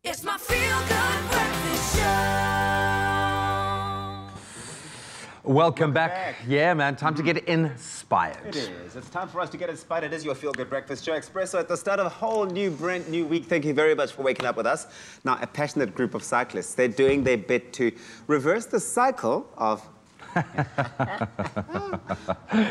It's my feel-good breakfast show. Welcome back. Yeah, man, time to get inspired. It is. It's time for us to get inspired. It is your feel-good breakfast show, Expresso, at the start of a whole brand new week. Thank you very much for waking up with us. Now, a passionate group of cyclists, they're doing their bit to reverse the cycle of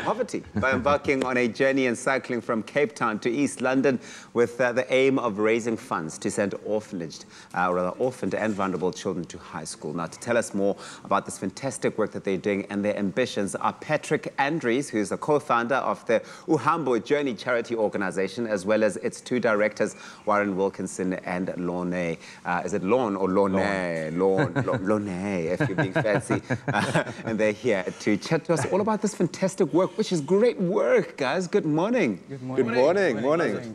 poverty by embarking on a journey and cycling from Cape Town to East London with the aim of raising funds to send orphaned and vulnerable children to high school. Now, to tell us more about this fantastic work that they're doing and their ambitions are Patrick Andries, who's the co-founder of the Uhambo Journey charity organization, as well as its two directors, Warren Wilkinson and Lorne. Is it Lorne or Lorne? Lorne, if you're being fancy. And they're here to chat to us all about this fantastic work, which is great work, guys. Good morning. Good morning.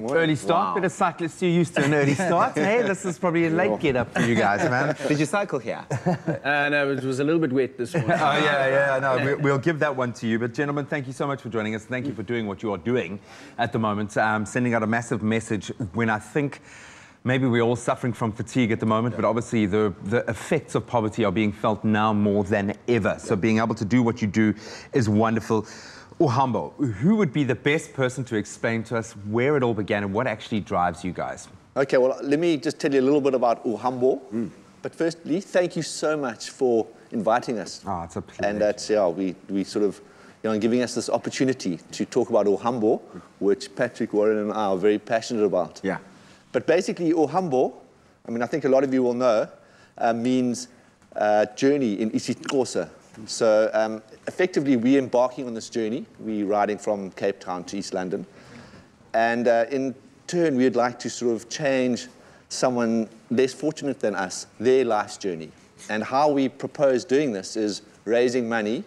Early start, but as cyclists, you're used to an early start. Hey, this is probably a late get-up for you guys, man. Did you cycle here? No, it was a little bit wet this morning. Oh, yeah, no, we'll give that one to you. But gentlemen, thank you so much for joining us. Thank you for doing what you are doing at the moment. Sending out a massive message when I think maybe we're all suffering from fatigue at the moment, but obviously the effects of poverty are being felt now more than ever. So being able to do what you do is wonderful. Uhambo, who would be the best person to explain to us where it all began and what actually drives you guys? Okay, well, let me just tell you a little bit about Uhambo. But firstly, thank you so much for inviting us. Oh, it's a pleasure. And that's, we sort of, giving us this opportunity to talk about Uhambo, which Patrick, Warren and I are very passionate about. Yeah. But basically, Uhambo, I think a lot of you will know, means journey in isiXhosa. So effectively, we're embarking on this journey. We're riding from Cape Town to East London. And in turn, we'd like to sort of change someone less fortunate than us, their life's journey. And how we propose doing this is raising money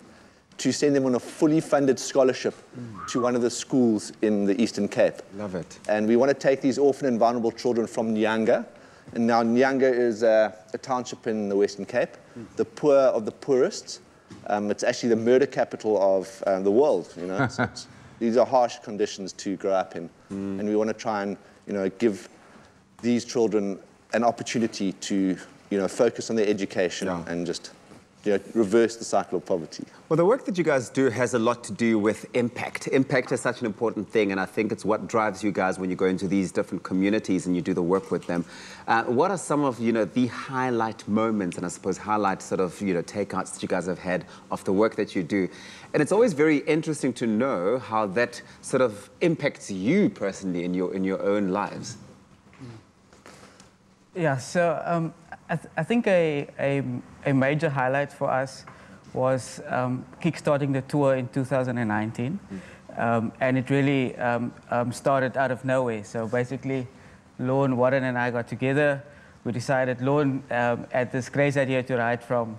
to send them on a fully funded scholarship to one of the schools in the Eastern Cape. Love it. And we want to take these orphan and vulnerable children from Nyanga. And now Nyanga is a township in the Western Cape, the poor of the poorest. It's actually the murder capital of the world, So these are harsh conditions to grow up in. And we want to try and, give these children an opportunity to, focus on their education and just reverse the cycle of poverty. Well, the work that you guys do has a lot to do with impact. Impact is such an important thing, and I think it's what drives you guys when you go into these different communities and you do the work with them. What are some of, the highlight moments and I suppose highlight sort of, takeouts that you guys have had of the work that you do? And it's always very interesting to know how that sort of impacts you personally in your own lives. Yeah, so I think a major highlight for us was kickstarting the tour in 2019. And it really started out of nowhere. So basically, Lorne, Warren and I got together. We decided Lorne had this great idea to ride from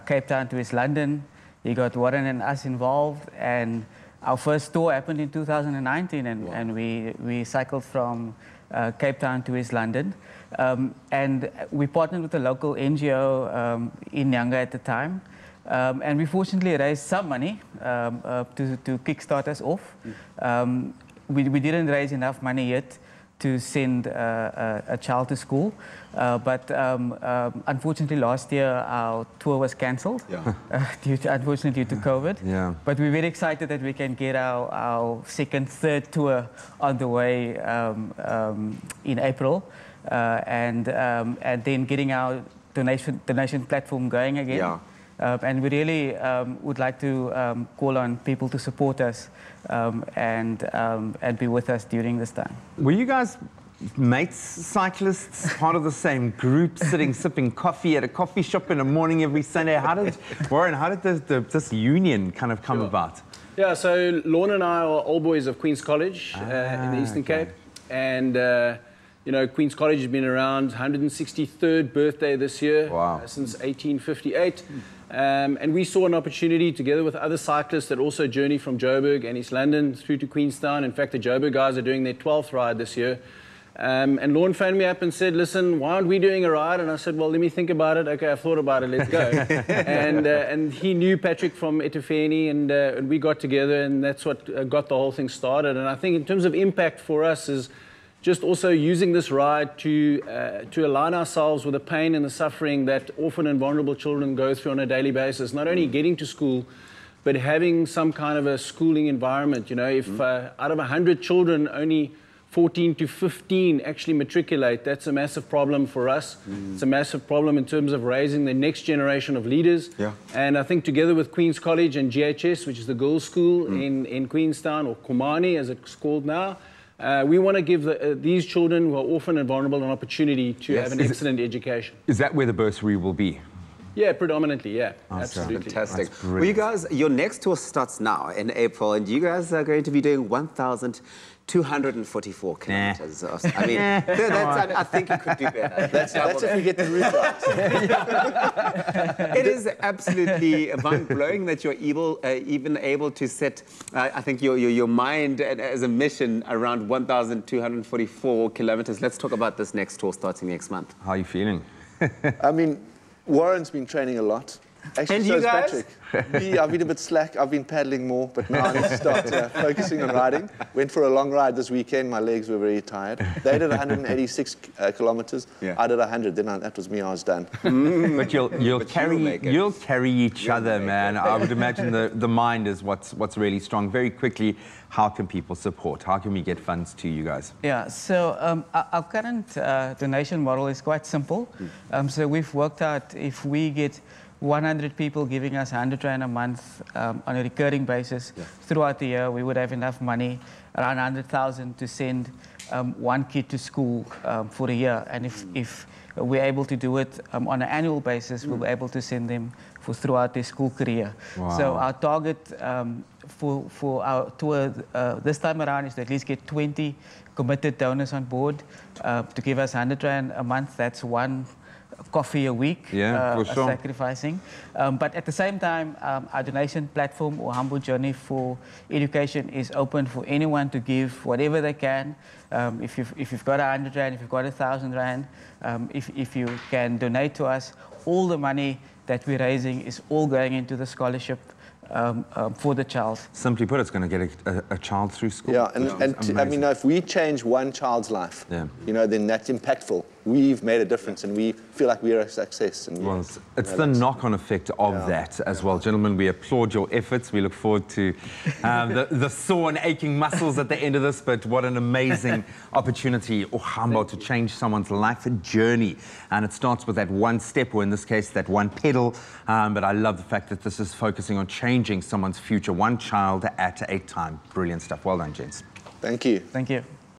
Cape Town to East London. He got Warren and us involved. And our first tour happened in 2019. And we cycled from Cape Town to East London. And we partnered with a local NGO in Nyanga at the time. And we fortunately raised some money to kickstart us off. We didn't raise enough money yet to send a child to school. But unfortunately, last year, our tour was cancelled, unfortunately due to COVID. Yeah. But we're very excited that we can get our third tour on the way in April. And then getting our donation platform going again. Yeah. And we really would like to call on people to support us and be with us during this time. Were you guys mates, cyclists, part of the same group, sipping coffee at a coffee shop in the morning every Sunday? Warren, how did this union kind of come about? Yeah, so Lorne and I are old boys of Queen's College in the Eastern Cape. And, Queen's College has been around, 163rd birthday this year, since 1858. And we saw an opportunity together with other cyclists that also journey from Joburg and East London through to Queenstown. In fact, the Joburg guys are doing their 12th ride this year. And Lorne phoned me up and said, listen, why aren't we doing a ride? And I said, well, let me think about it. Okay, I've thought about it, let's go. and he knew Patrick from Etofeni, and we got together, and that's what got the whole thing started. And I think in terms of impact for us is, just also using this ride to align ourselves with the pain and the suffering that orphan and vulnerable children go through on a daily basis. Not only getting to school, but having some kind of a schooling environment. You know, if out of 100 children, only 14 to 15 actually matriculate, that's a massive problem for us. It's a massive problem in terms of raising the next generation of leaders. Yeah. And I think together with Queen's College and GHS, which is the girls' school in Queenstown, or Komani as it's called now, we want to give these children who are orphan and vulnerable an opportunity to have an excellent education. Is that where the bursary will be? Yeah, predominantly, yeah. Awesome. Absolutely. Fantastic. That's Well, you brilliant. guys, your next tour starts now in April, and you guys are going to be doing 1,244 kilometers. I mean, I think you could do better. That's if we get the route right. It is absolutely mind-blowing that you're even able to set, I think, your mind as a mission around 1,244 kilometers. Let's talk about this next tour starting next month. How are you feeling? I mean, Warren's been training a lot. Actually, And so you has guys? Patrick. Me, I've been a bit slack. I've been paddling more, but now I need to start focusing on riding. Went for a long ride this weekend. My legs were very tired. They did 186 kilometers. Yeah. I did 100. Then that was me. I was done. But you'll But you'll carry each other, make man. I would imagine the mind is what's really strong. Very quickly, how can people support? How can we get funds to you guys? Yeah, so our current donation model is quite simple. So we've worked out if we get 100 people giving us 100 Rand a month on a recurring basis throughout the year, we would have enough money, around 100,000, to send one kid to school for a year. And if we're able to do it on an annual basis, we'll be able to send them throughout their school career. Wow. So our target for our tour this time around is to at least get 20 committed donors on board to give us 100 Rand a month. That's one coffee a week, Yeah, for sure. sacrificing. But at the same time, our donation platform, Uhambo Journey for Education, is open for anyone to give whatever they can. If you've got 100 Rand, if you've got 1,000 Rand, if you can donate to us, all the money that we're raising is all going into the scholarship for the child. Simply put, it's going to get a child through school. Yeah, and I mean, if we change one child's life, you know, then that's impactful. We've made a difference, and we feel like we're a success. And Well, it's the knock-on effect of that as well. Gentlemen, we applaud your efforts. We look forward to the sore and aching muscles at the end of this, but what an amazing opportunity, Uhambo, to change someone's life journey. And it starts with that one step, or in this case, that one pedal. But I love the fact that this is focusing on changing someone's future, one child at a time. Brilliant stuff. Well done, gents. Thank you. Thank you.